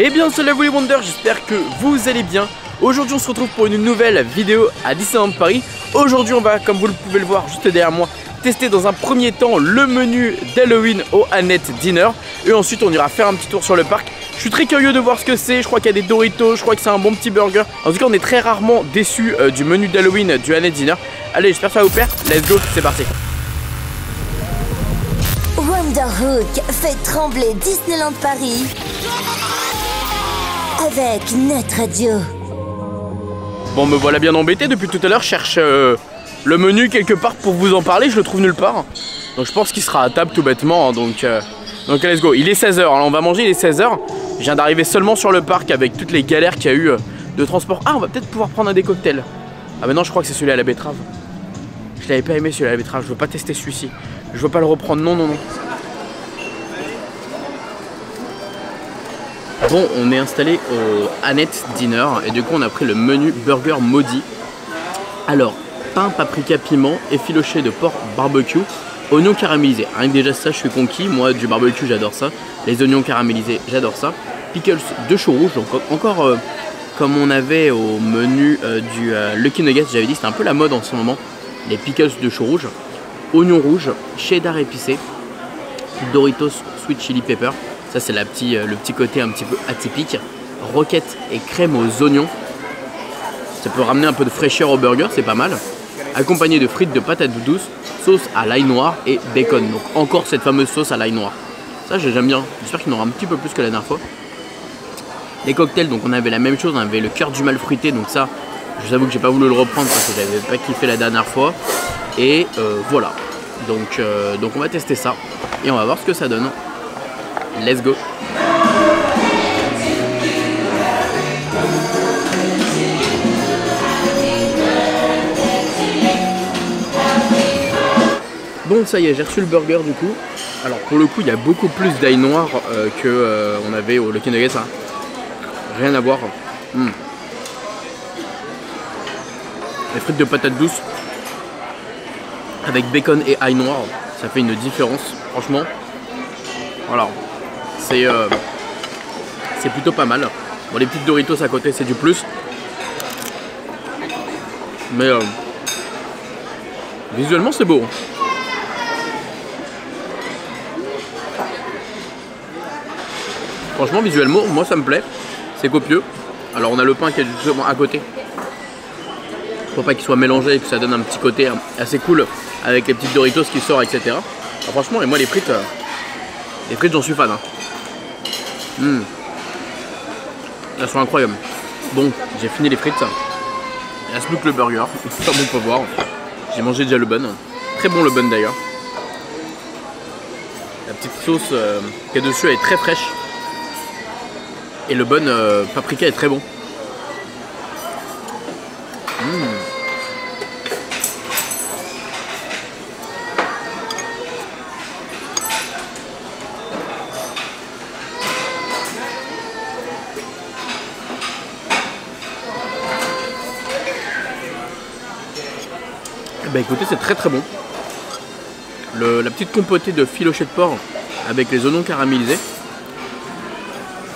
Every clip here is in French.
Eh bien salut à vous les Wonders, j'espère que vous allez bien. Aujourd'hui on se retrouve pour une nouvelle vidéo à Disneyland Paris. Aujourd'hui on va, comme vous le pouvez le voir juste derrière moi, tester dans un premier temps le menu d'Halloween au Annette Dinner. Et ensuite on ira faire un petit tour sur le parc. Je suis très curieux de voir ce que c'est, je crois qu'il y a des Doritos, je crois que c'est un bon petit burger. En tout cas on est très rarement déçus du menu d'Halloween du Annette Dinner. Allez, j'espère que ça va vous plaire, let's go, c'est parti. Wonderhook fait trembler Disneyland Paris avec notre radio. Bon, me voilà bien embêté depuis tout à l'heure, je cherche le menu quelque part pour vous en parler, je le trouve nulle part. Donc je pense qu'il sera à table tout bêtement, hein, donc let's go. Il est 16h, alors on va manger, il est 16h. Je viens d'arriver seulement sur le parc avec toutes les galères qu'il y a eu de transport. Ah, on va peut-être pouvoir prendre un des cocktails. Ah bah non, je crois que c'est celui à la betterave. Je l'avais pas aimé celui à la betterave, je veux pas tester celui-ci. Je veux pas le reprendre, non, non, non. Bon, on est installé au Annette Dinner et du coup on a pris le menu burger maudit. Alors, pain, paprika, piment, effiloché de porc barbecue, oignons caramélisés. Rien que déjà ça, je suis conquis. Moi, du barbecue, j'adore ça. Les oignons caramélisés, j'adore ça. Pickles de chou rouge, donc encore comme on avait au menu du Lucky Nuggets, j'avais dit, c'était un peu la mode en ce moment. Les pickles de chou rouge, oignons rouges, cheddar épicé, Doritos sweet chili pepper. Ça c'est le petit côté un petit peu atypique. Roquette et crème aux oignons. Ça peut ramener un peu de fraîcheur au burger, c'est pas mal. Accompagné de frites de patates douces, sauce à l'ail noir et bacon. Donc encore cette fameuse sauce à l'ail noir. Ça j'aime bien. J'espère qu'il y en aura un petit peu plus que la dernière fois. Les cocktails, donc on avait la même chose. On avait le cœur du mal fruité. Donc ça, je vous avoue que j'ai pas voulu le reprendre parce que j'avais pas kiffé la dernière fois. Et voilà. Donc on va tester ça. Et on va voir ce que ça donne. Let's go. Bon, ça y est, j'ai reçu le burger du coup. Alors pour le coup, il y a beaucoup plus d'ail noir que on avait au Lucky Nuggets. Hein. Rien à voir. Les frites de patates douces avec bacon et ail noir, ça fait une différence, franchement. Voilà. C'est plutôt pas mal. Bon, les petites Doritos à côté, c'est du plus. Mais visuellement, c'est beau. Franchement, visuellement, moi, ça me plaît. C'est copieux. Alors, on a le pain qui est justement à côté. Pour pas qu'il soit mélangé et que ça donne un petit côté assez cool avec les petites Doritos qui sortent, etc. Alors, franchement, et moi, les frites, j'en suis fan. Hein. Elles sont incroyables. Bon, j'ai fini les frites. Il reste plus que le burger. Comme on peut voir. J'ai mangé déjà le bun. Très bon le bun d'ailleurs. La petite sauce qui est dessus elle est très fraîche. Et le bun paprika est très bon. Bah écoutez, c'est très très bon. La petite compotée de filoché de porc avec les oignons caramélisés,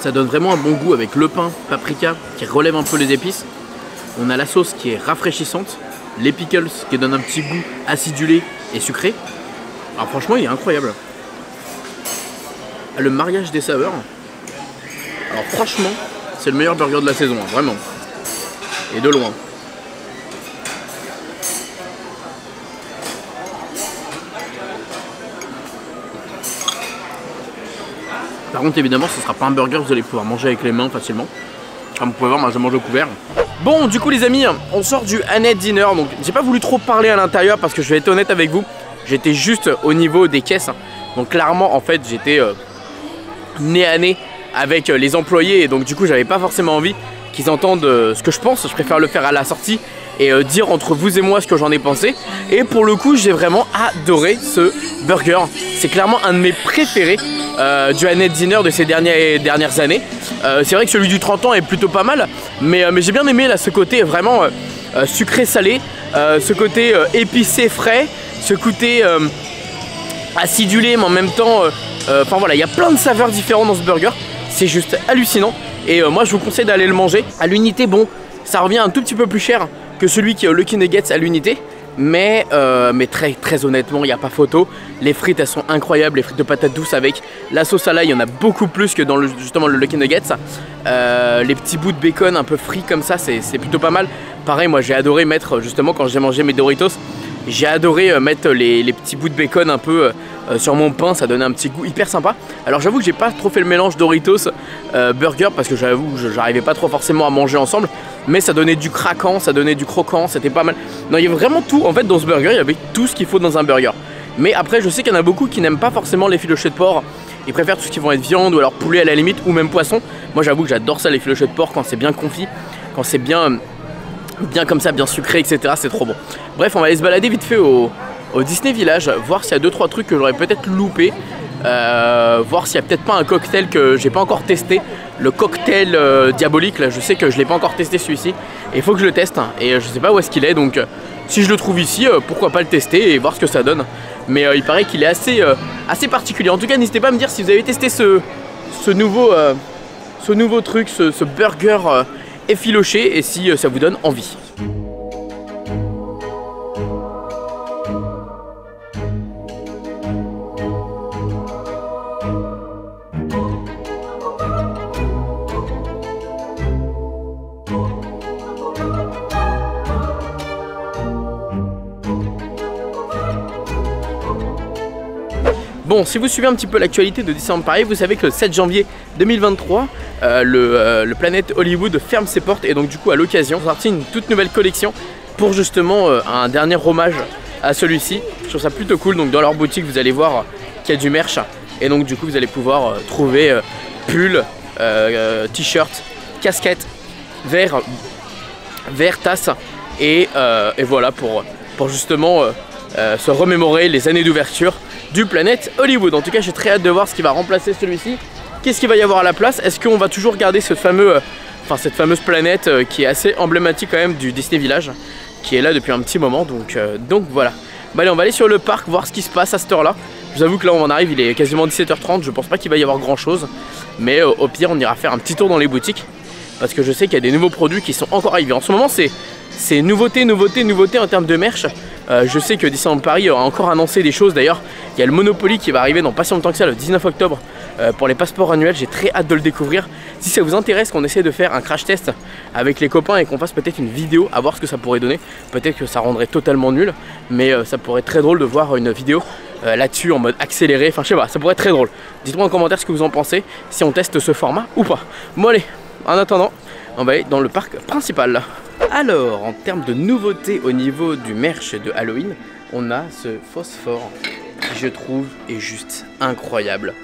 ça donne vraiment un bon goût avec le pain paprika qui relève un peu les épices. On a la sauce qui est rafraîchissante, les pickles qui donnent un petit goût acidulé et sucré. Alors franchement, il est incroyable. Le mariage des saveurs. Alors franchement, c'est le meilleur burger de la saison, hein, vraiment. Et de loin. Par contre évidemment ce sera pas un burger que vous allez pouvoir manger avec les mains facilement. Comme vous pouvez voir, moi je mange au couvert. Bon du coup les amis, on sort du Annette Dinner. Donc j'ai pas voulu trop parler à l'intérieur parce que je vais être honnête avec vous. J'étais juste au niveau des caisses. Donc clairement en fait j'étais nez à nez avec les employés. Et donc du coup j'avais pas forcément envie qu'ils entendent ce que je pense. Je préfère le faire à la sortie et dire entre vous et moi ce que j'en ai pensé. Et pour le coup j'ai vraiment adoré ce burger. C'est clairement un de mes préférés du Annette Dinner de ces dernières années. C'est vrai que celui du 30 ans est plutôt pas mal, mais j'ai bien aimé là ce côté vraiment sucré salé, ce côté épicé frais, ce côté acidulé mais en même temps enfin voilà, il y a plein de saveurs différentes dans ce burger. C'est juste hallucinant. Et moi je vous conseille d'aller le manger. À l'unité, bon, ça revient un tout petit peu plus cher que celui qui est au Lucky Nuggets à l'unité. Mais très honnêtement, il n'y a pas photo. Les frites, elles sont incroyables. Les frites de patates douces avec la sauce à l'ail, il y en a beaucoup plus que dans justement le Lucky Nuggets. Les petits bouts de bacon un peu frits comme ça, c'est plutôt pas mal. Pareil, moi j'ai adoré mettre, justement quand j'ai mangé mes Doritos, j'ai adoré mettre les petits bouts de bacon un peu sur mon pain. Ça donnait un petit goût hyper sympa. Alors j'avoue que j'ai pas trop fait le mélange Doritos burger parce que j'avoue que j'arrivais pas trop forcément à manger ensemble. Mais ça donnait du craquant, ça donnait du croquant, c'était pas mal. Non, il y avait vraiment tout, en fait dans ce burger, il y avait tout ce qu'il faut dans un burger. Mais après je sais qu'il y en a beaucoup qui n'aiment pas forcément les filochés de porc. Ils préfèrent tout ce qui vont être viande ou alors poulet à la limite ou même poisson. Moi j'avoue que j'adore ça, les filochés de porc, quand c'est bien confit, quand c'est bien comme ça, bien sucré, etc. C'est trop bon. Bref, on va aller se balader vite fait au Disney Village, voir s'il y a 2-3 trucs que j'aurais peut-être loupé. Voir s'il n'y a peut-être pas un cocktail que j'ai pas encore testé. Le cocktail diabolique, là je sais que je l'ai pas encore testé celui-ci. Et il faut que je le teste et je sais pas où est-ce qu'il est. Donc si je le trouve ici, pourquoi pas le tester et voir ce que ça donne. Mais il paraît qu'il est assez particulier. En tout cas n'hésitez pas à me dire si vous avez testé ce nouveau truc, ce burger effiloché et si ça vous donne envie. Bon, si vous suivez un petit peu l'actualité de Disneyland Paris, vous savez que le 7 janvier 2023, le Planet Hollywood ferme ses portes et donc du coup à l'occasion, on a sorti une toute nouvelle collection pour justement un dernier hommage à celui-ci. Je trouve ça plutôt cool, donc dans leur boutique vous allez voir qu'il y a du merch et donc du coup vous allez pouvoir trouver pulls, t-shirts, casquettes, verres, tasses et voilà pour justement se remémorer les années d'ouverture du Planet Hollywood. En tout cas j'ai très hâte de voir ce qui va remplacer celui-ci. Qu'est-ce qu'il va y avoir à la place? Est-ce qu'on va toujours garder cette fameuse planète qui est assez emblématique quand même du Disney Village, qui est là depuis un petit moment, donc voilà. Bah allez, on va aller sur le parc voir ce qui se passe à cette heure là. Je vous avoue que là on en arrive, il est quasiment 17h30, je pense pas qu'il va y avoir grand chose. Mais au pire on ira faire un petit tour dans les boutiques, parce que je sais qu'il y a des nouveaux produits qui sont encore arrivés. En ce moment c'est nouveauté en termes de merch. Je sais que Disneyland Paris a encore annoncé des choses. D'ailleurs il y a le Monopoly qui va arriver dans pas si longtemps que ça, le 19 octobre pour les passeports annuels. J'ai très hâte de le découvrir. Si ça vous intéresse qu'on essaie de faire un crash test avec les copains et qu'on fasse peut-être une vidéo à voir ce que ça pourrait donner. Peut-être que ça rendrait totalement nul, mais ça pourrait être très drôle de voir une vidéo là-dessus en mode accéléré. Enfin je sais pas, ça pourrait être très drôle. Dites-moi en commentaire ce que vous en pensez, si on teste ce format ou pas. Bon allez, en attendant on va aller dans le parc principal. Alors, en termes de nouveautés au niveau du merch de Halloween, on a ce phosphore qui je trouve est juste incroyable.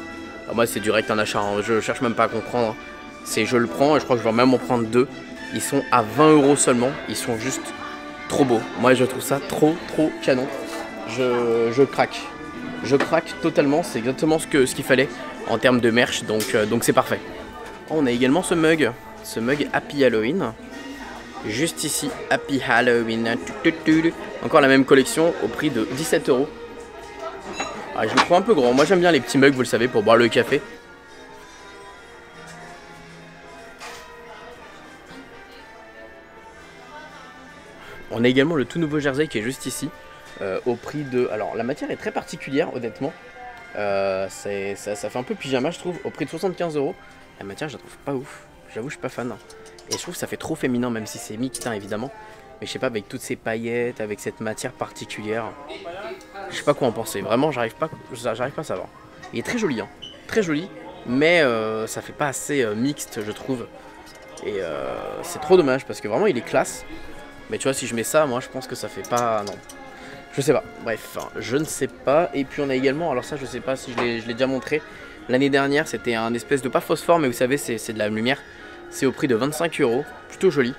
Alors moi c'est direct un achat, hein. Je cherche même pas à comprendre. Je le prends et je crois que je vais même en prendre deux. Ils sont à 20 € seulement, ils sont juste trop beaux. Moi je trouve ça trop canon. Je craque. Je craque totalement, c'est exactement ce qu'il fallait en termes de merch, donc c'est parfait. On a également ce mug Happy Halloween. Juste ici, Happy Halloween. Encore la même collection au prix de 17 €. Ah, je le prends un peu grand. Moi j'aime bien les petits mugs, vous le savez, pour boire le café. On a également le tout nouveau jersey qui est juste ici. Au prix de... Alors la matière est très particulière honnêtement. Ça fait un peu pyjama je trouve. Au prix de 75 €. La matière je la trouve pas ouf. J'avoue je suis pas fan. Et je trouve que ça fait trop féminin, même si c'est mixte hein, évidemment. Mais je sais pas, avec toutes ces paillettes, avec cette matière particulière, je sais pas quoi en penser. Vraiment j'arrive pas à savoir. Il est très joli hein, très joli. Mais ça fait pas assez mixte je trouve. Et c'est trop dommage parce que vraiment il est classe. Mais tu vois si je mets ça, moi je pense que ça fait pas... Non. Je sais pas, bref, je ne sais pas. Et puis on a également, alors ça je sais pas si je l'ai déjà montré. L'année dernière c'était un espèce de, pas phosphore mais vous savez c'est de la lumière. C'est au prix de 25 €, plutôt joli.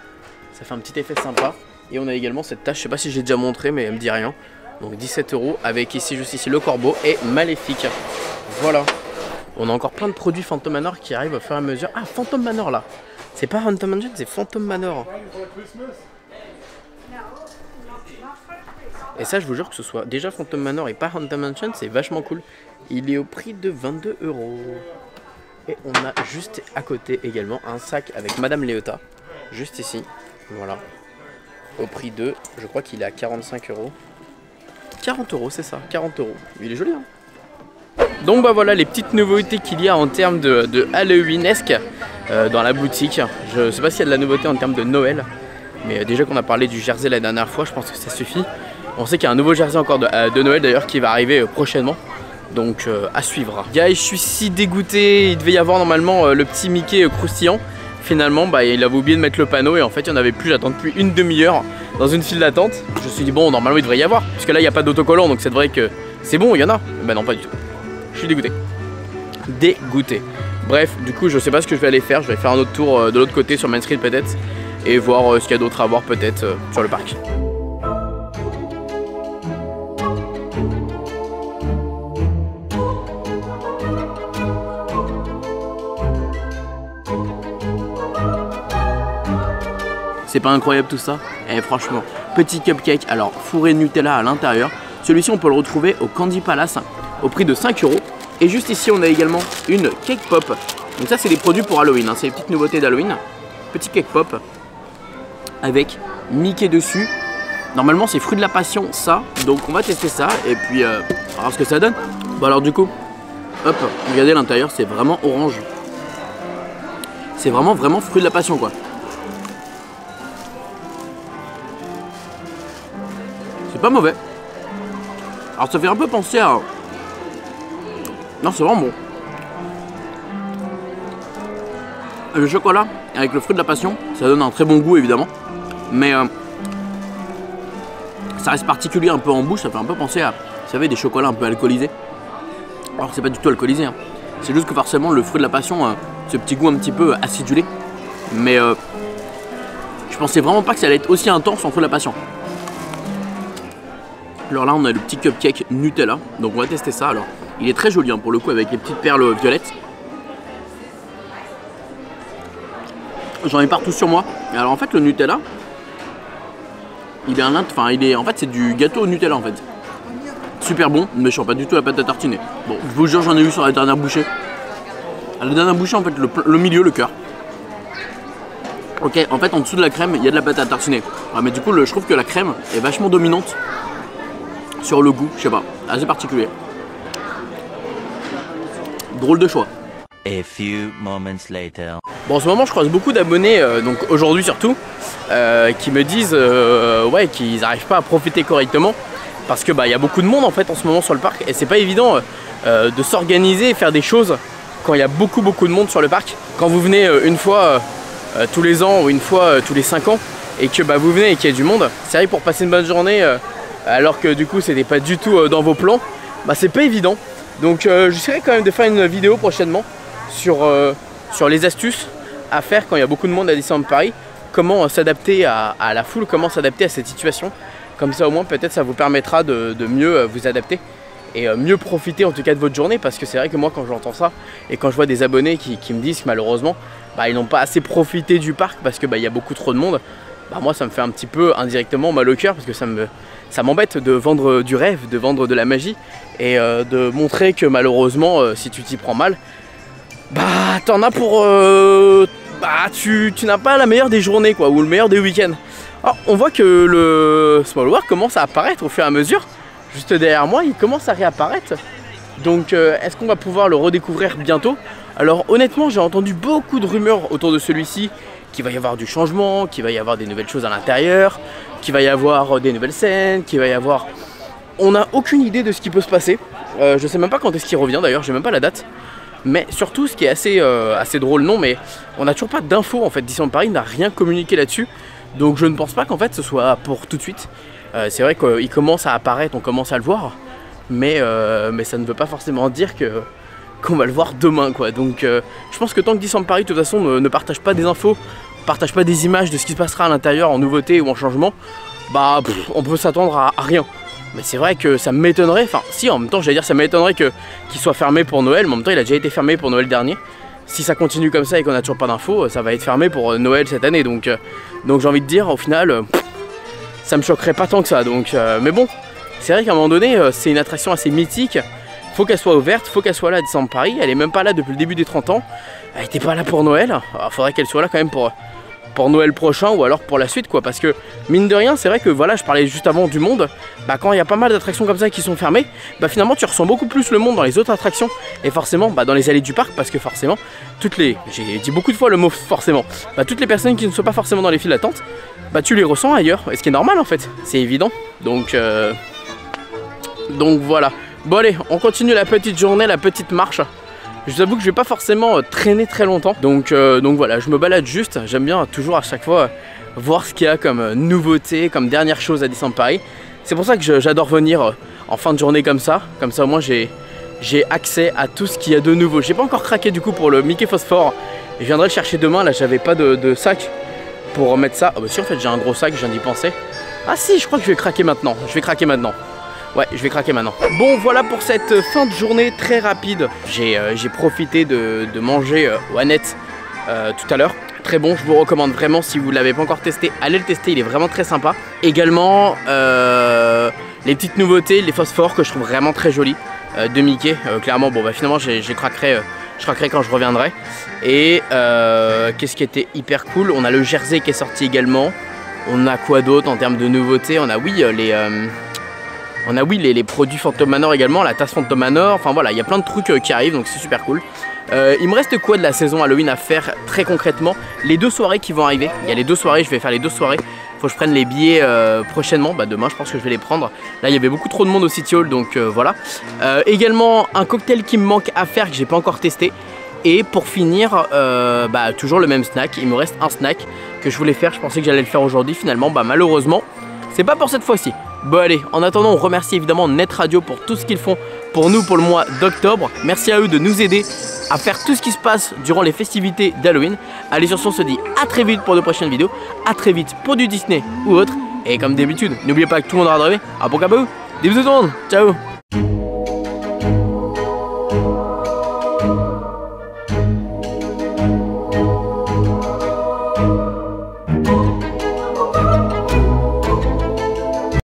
Ça fait un petit effet sympa. Et on a également cette tache, je sais pas si j'ai déjà montré mais elle me dit rien. Donc 17 € avec ici, juste ici, le corbeau et Maléfique. Voilà. On a encore plein de produits Phantom Manor qui arrivent au fur et à mesure. Ah, Phantom Manor là. C'est pas Haunted Mansion, c'est Phantom Manor. Et ça je vous jure que ce soit déjà Phantom Manor et pas Haunted Mansion, c'est vachement cool. Il est au prix de 22 €. Et on a juste à côté également un sac avec Madame Léota, juste ici, voilà, au prix de, je crois qu'il est à 45 €. 40 €, c'est ça, 40 €. Il est joli, hein. Donc bah voilà les petites nouveautés qu'il y a en termes de Halloweenesque dans la boutique. Je sais pas s'il y a de la nouveauté en termes de Noël, mais déjà qu'on a parlé du jersey la dernière fois, je pense que ça suffit. On sait qu'il y a un nouveau jersey encore de Noël d'ailleurs qui va arriver prochainement. Donc à suivre. Guys, je suis si dégoûté. Il devait y avoir normalement le petit Mickey croustillant. Finalement, bah, il avait oublié de mettre le panneau et en fait, il n'y en avait plus. J'attends depuis une demi-heure dans une file d'attente. Je me suis dit, bon, normalement, il devrait y avoir. Puisque là, il n'y a pas d'autocollant, donc c'est vrai que c'est bon, il y en a. Bah non, pas du tout. Je suis dégoûté. Dégoûté. Bref, du coup, je sais pas ce que je vais aller faire. Je vais faire un autre tour de l'autre côté sur Main Street peut-être. Et voir ce qu'il y a d'autre à voir peut-être sur le parc. C'est pas incroyable tout ça? Eh franchement, petit cupcake, alors fourré Nutella à l'intérieur. Celui-ci on peut le retrouver au Candy Palace au prix de 5 €. Et juste ici on a également une cake pop. Donc ça c'est des produits pour Halloween, hein. C'est les petites nouveautés d'Halloween. Petit cake pop avec Mickey dessus. Normalement c'est fruit de la passion ça. Donc on va tester ça et puis on va voir ce que ça donne. Bon alors du coup, hop, regardez l'intérieur, c'est vraiment orange. C'est vraiment fruit de la passion quoi. Pas mauvais. Alors ça fait un peu penser à... Non, c'est vraiment bon. Le chocolat avec le fruit de la passion, ça donne un très bon goût évidemment. Mais ça reste particulier un peu en bouche, ça fait un peu penser à, vous savez, des chocolats un peu alcoolisés. Alors c'est pas du tout alcoolisé, hein. C'est juste que forcément le fruit de la passion, ce petit goût un petit peu acidulé. Mais je pensais vraiment pas que ça allait être aussi intense en fruit de la passion. Alors là on a le petit cupcake Nutella, donc on va tester ça. Alors il est très joli hein, pour le coup avec les petites perles violettes. J'en ai partout sur moi. Et alors en fait le Nutella, il est en fait c'est du gâteau au Nutella en fait. Super bon, mais je sens pas du tout la pâte à tartiner. Bon, je vous jure j'en ai eu sur la dernière bouchée. À la dernière bouchée en fait le milieu, le cœur. Ok, en fait en dessous de la crème il y a de la pâte à tartiner. Ouais, mais du coup je trouve que la crème est vachement dominante sur le goût, je sais pas, assez particulier. Drôle de choix. A few moments later. Bon, en ce moment je croise beaucoup d'abonnés, donc aujourd'hui surtout, qui me disent ouais, qu'ils n'arrivent pas à profiter correctement parce que bah y a beaucoup de monde en fait en ce moment sur le parc et c'est pas évident de s'organiser et faire des choses quand il y a beaucoup de monde sur le parc. Quand vous venez une fois tous les ans ou une fois tous les 5 ans et que bah, vous venez et qu'il y a du monde, c'est vrai que pour passer une bonne journée alors que du coup c'était pas du tout dans vos plans, bah c'est pas évident. Donc j'essaierai quand même de faire une vidéo prochainement sur les astuces à faire quand il y a beaucoup de monde à Disneyland Paris, comment s'adapter à la foule, comment s'adapter à cette situation. Comme ça au moins peut-être ça vous permettra de mieux vous adapter et mieux profiter en tout cas de votre journée, parce que c'est vrai que moi quand j'entends ça et quand je vois des abonnés qui me disent que malheureusement bah, ils n'ont pas assez profité du parc parce que bah, y a beaucoup trop de monde, bah, moi ça me fait un petit peu indirectement mal au cœur parce que ça m'embête de vendre du rêve, de vendre de la magie et de montrer que malheureusement si tu t'y prends mal, bah t'en as pour... bah tu n'as pas la meilleure des journées quoi, ou le meilleur des week-ends. Alors on voit que le Small World commence à apparaître au fur et à mesure. Juste derrière moi il commence à réapparaître. Donc est-ce qu'on va pouvoir le redécouvrir bientôt? Alors honnêtement j'ai entendu beaucoup de rumeurs autour de celui-ci, qu'il va y avoir du changement, qu'il va y avoir des nouvelles choses à l'intérieur, qu'il va y avoir des nouvelles scènes, qu'il va y avoir... On n'a aucune idée de ce qui peut se passer. Je sais même pas quand est-ce qu'il revient d'ailleurs, j'ai même pas la date. Mais surtout ce qui est assez drôle, non, mais on n'a toujours pas d'infos en fait. Disneyland Paris n'a rien communiqué là-dessus. Donc je ne pense pas qu'en fait ce soit pour tout de suite. C'est vrai qu'il commence à apparaître, on commence à le voir. Mais ça ne veut pas forcément dire qu'on va le voir demain quoi. Donc je pense que tant que Disneyland Paris de toute façon ne partage pas des infos, partage pas des images de ce qui se passera à l'intérieur en nouveauté ou en changement, bah on peut s'attendre à rien. Mais c'est vrai que ça m'étonnerait, enfin si en même temps j'allais dire ça m'étonnerait qu'il soit fermé pour Noël, mais en même temps il a déjà été fermé pour Noël dernier. Si ça continue comme ça et qu'on n'a toujours pas d'infos, ça va être fermé pour Noël cette année. Donc j'ai envie de dire au final ça me choquerait pas tant que ça. Donc, mais bon, c'est vrai qu'à un moment donné c'est une attraction assez mythique faut qu'elle soit ouverte, faut qu'elle soit là à Disneyland Paris. Elle est même pas là depuis le début des 30 ans. Elle était pas là pour Noël. Alors, faudrait qu'elle soit là quand même pour Noël prochain ou alors pour la suite quoi, parce que mine de rien c'est vrai que voilà, je parlais juste avant du monde, bah quand il y a pas mal d'attractions comme ça qui sont fermées, bah finalement tu ressens beaucoup plus le monde dans les autres attractions et forcément bah dans les allées du parc, parce que forcément j'ai dit beaucoup de fois le mot forcément, bah toutes les personnes qui ne sont pas forcément dans les files d'attente, bah tu les ressens ailleurs, et ce qui est normal en fait, c'est évident, donc voilà. Bon allez, on continue la petite journée, la petite marche. Je vous avoue que je vais pas forcément traîner très longtemps, donc voilà, je me balade juste. J'aime bien toujours à chaque fois voir ce qu'il y a comme nouveauté, comme dernière chose à Disneyland Paris. C'est pour ça que j'adore venir en fin de journée comme ça au moins j'ai accès à tout ce qu'il y a de nouveau. J'ai pas encore craqué du coup pour le Mickey Phosphore, je viendrai le chercher demain. Là j'avais pas de sac pour mettre ça. Ah bah si, en fait j'ai un gros sac, je viens d'y penser. Ah si, je crois que je vais craquer maintenant, Ouais, je vais craquer maintenant. Bon, voilà pour cette fin de journée très rapide. J'ai profité de manger One-Net tout à l'heure. Très bon, je vous recommande vraiment, si vous ne l'avez pas encore testé, allez le tester, il est vraiment très sympa. Également, les petites nouveautés, les phosphores que je trouve vraiment très jolis de Mickey. Clairement, bon bah finalement, je craquerai quand je reviendrai. Et qu'est-ce qui était hyper cool, on a le jersey qui est sorti également. On a quoi d'autre en termes de nouveautés? On a les produits Phantom Manor également, la tasse Phantom Manor, enfin voilà, il y a plein de trucs qui arrivent, donc c'est super cool. Il me reste quoi de la saison Halloween à faire très concrètement? Les 2 soirées qui vont arriver, il y a les 2 soirées, je vais faire les 2 soirées. Faut que je prenne les billets prochainement, bah demain je pense que je vais les prendre. Là il y avait beaucoup trop de monde au City Hall, donc voilà. Également un cocktail qui me manque à faire, que j'ai pas encore testé. Et pour finir, bah toujours le même snack, il me reste un snack que je voulais faire, je pensais que j'allais le faire aujourd'hui, finalement bah malheureusement c'est pas pour cette fois-ci. Bon allez, en attendant on remercie évidemment Net Radio pour tout ce qu'ils font pour nous pour le mois d'octobre. Merci à eux de nous aider à faire tout ce qui se passe durant les festivités d'Halloween. Allez, sur ce on se dit à très vite pour de prochaines vidéos, à très vite pour du Disney ou autre. Et comme d'habitude, n'oubliez pas que tout le monde aura rêvé. À bon cabou, des bisous tout le monde, ciao.